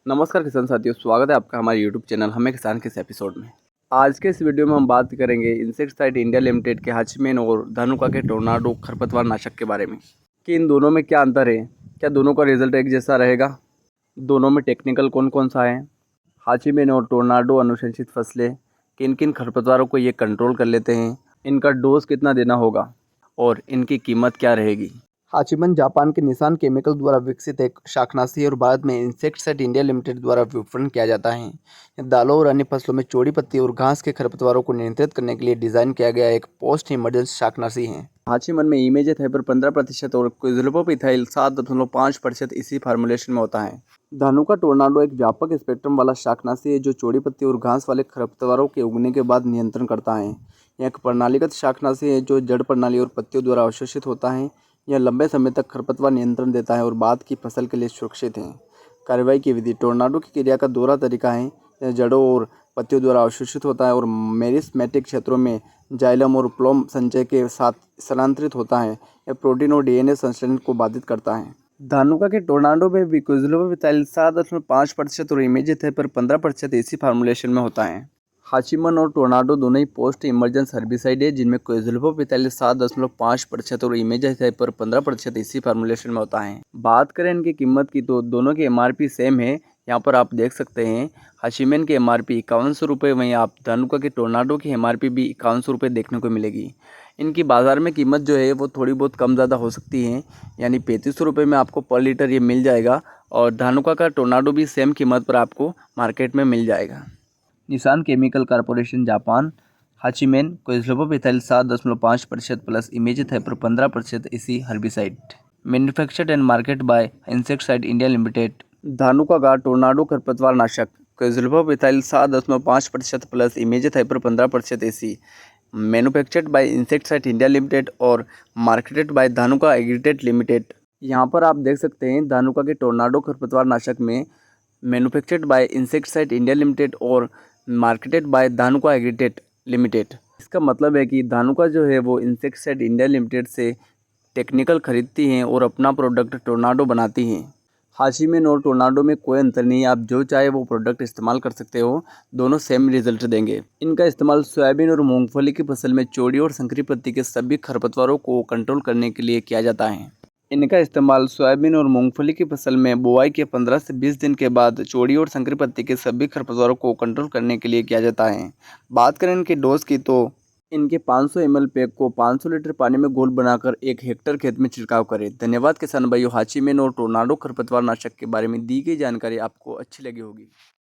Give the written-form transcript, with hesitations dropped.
नमस्कार किसान साथियों, स्वागत है आपका हमारे यूट्यूब चैनल हमें किसान के इस एपिसोड में। आज के इस वीडियो में हम बात करेंगे इंसेक्टिसाइड इंडिया लिमिटेड के हाचीमैन और धानुका के टोर्नाडो खरपतवार नाशक के बारे में कि इन दोनों में क्या अंतर है, क्या दोनों का रिजल्ट एक जैसा रहेगा, दोनों में टेक्निकल कौन कौन सा है, हाचीमैन और टोर्नाडो अनुशंसित फसलें किन किन खरपतवारों को ये कंट्रोल कर लेते हैं, इनका डोज कितना देना होगा और इनकी कीमत क्या रहेगी। हाचीमैन जापान के निसान केमिकल द्वारा विकसित एक शाकनाशी है और भारत में इंसेक्टिसाइड इंडिया लिमिटेड द्वारा विपणन किया जाता है। यह दालों और अन्य फसलों में चौड़ी पत्ती और घास के खरपतवारों को नियंत्रित करने के लिए डिजाइन किया गया एक पोस्ट इमरजेंसी शाकनाशी है। हाचीमैन में इमेज़ेथाइपर 15% और क्विज़लोपोप-इथाइल 7.5% इसी फार्मूलेशन में होता है। धानुका टोर्नाडो एक व्यापक स्पेक्ट्रम वाला शाकनाशी है जो चौड़ी पत्ती और घास वाले खरपतवारों के उगने के बाद नियंत्रण करता है। यह एक प्रणालीगत शाकनाशी है जो जड़ प्रणाली और पत्तियों द्वारा अवशोषित होता है। यह लंबे समय तक खरपतवार नियंत्रण देता है और बाद की फसल के लिए सुरक्षित है। कार्रवाई की विधि टोर्नाडो की क्रिया का दोहरा तरीका है। यह जड़ों और पत्तियों द्वारा अवशोषित होता है और मेरिस्टेमेटिक क्षेत्रों में जाइलम और फ्लोएम संचय के साथ स्थानांतरित होता है। यह प्रोटीन और डीएनए संश्लेषण को बाधित करता है। धानुका के टोर्नाडो में भी क्विज़लोपोप-इथाइल 7.5% और इमेज़ेथाइपर 15% इसी फार्मूलेशन में होता है। हाचीमैन और टोर्नाडो दोनों ही पोस्ट इमरजेंसी हर्बिसाइड है जिनमें क्विज़लोपोप-इथाइल 7.5% और इमेज़ेथाइपर 15% इसी फार्मूलेशन में होता है। बात करें इनकी कीमत की तो दोनों की एमआरपी सेम है। यहाँ पर आप देख सकते हैं हाचीमैन की एमआरपी 5100 रुपये, वहीं आप धानुका के टोर्नाडो की एमआरपी भी 5100 रुपये देखने को मिलेगी। इनकी बाज़ार में कीमत जो है वो थोड़ी बहुत कम ज़्यादा हो सकती है, यानी 3500 रुपये में आपको पर लीटर ये मिल जाएगा और धानुका का टोर्नाडो भी सेम कीमत पर आपको मार्केट में मिल जाएगा। Nissan chemical corporation Japan, Hachiman quizalofop ethyl 7.5% plus imazethapyr 15% इसी herbicide. Manufactured and market by insecticide India limited. Dhanuka का टोर्नाडो खरपतवार नाशक क्विज़लोपोप-इथाइल 7.5% प्लस इमेज़ेथाइपर 15% इसी। Manufactured by insecticide India limited और मार्केटेड बाय धानुका एग्रीटेड लिमिटेड। यहाँ पर आप देख सकते हैं धानुका के टोर्नाडो खरपतवार नाशक में manufactured by insecticide India limited और मार्केटेड बाय धानुका एग्रीटेड लिमिटेड। इसका मतलब है कि धानुका जो है वो इंसेक्टिसाइड इंडिया लिमिटेड से टेक्निकल खरीदती हैं और अपना प्रोडक्ट टोर्नाडो बनाती हैं। हाचीमैन और टोर्नाडो में कोई अंतर नहीं है, आप जो चाहे वो प्रोडक्ट इस्तेमाल कर सकते हो, दोनों सेम रिजल्ट देंगे। इनका इस्तेमाल सोयाबीन और मूंगफली की फसल में चौड़ी और संकरी पत्ती के सभी खरपतवारों को कंट्रोल करने के लिए किया जाता है। इनका इस्तेमाल सोयाबीन और मूंगफली की फसल में बुआई के 15 से 20 दिन के बाद चौड़ी और संकरी पत्ती के सभी खरपतवारों को कंट्रोल करने के लिए किया जाता है। बात करें इनके डोज की तो इनके 500 ml पैक को 500 लीटर पानी में घोल बनाकर 1 हेक्टेयर खेत में छिड़काव करें। धन्यवाद किसान भाइयों। हाचीमैन और टोर्नाडो खरपतवार नाशक के बारे में दी गई जानकारी आपको अच्छी लगी होगी।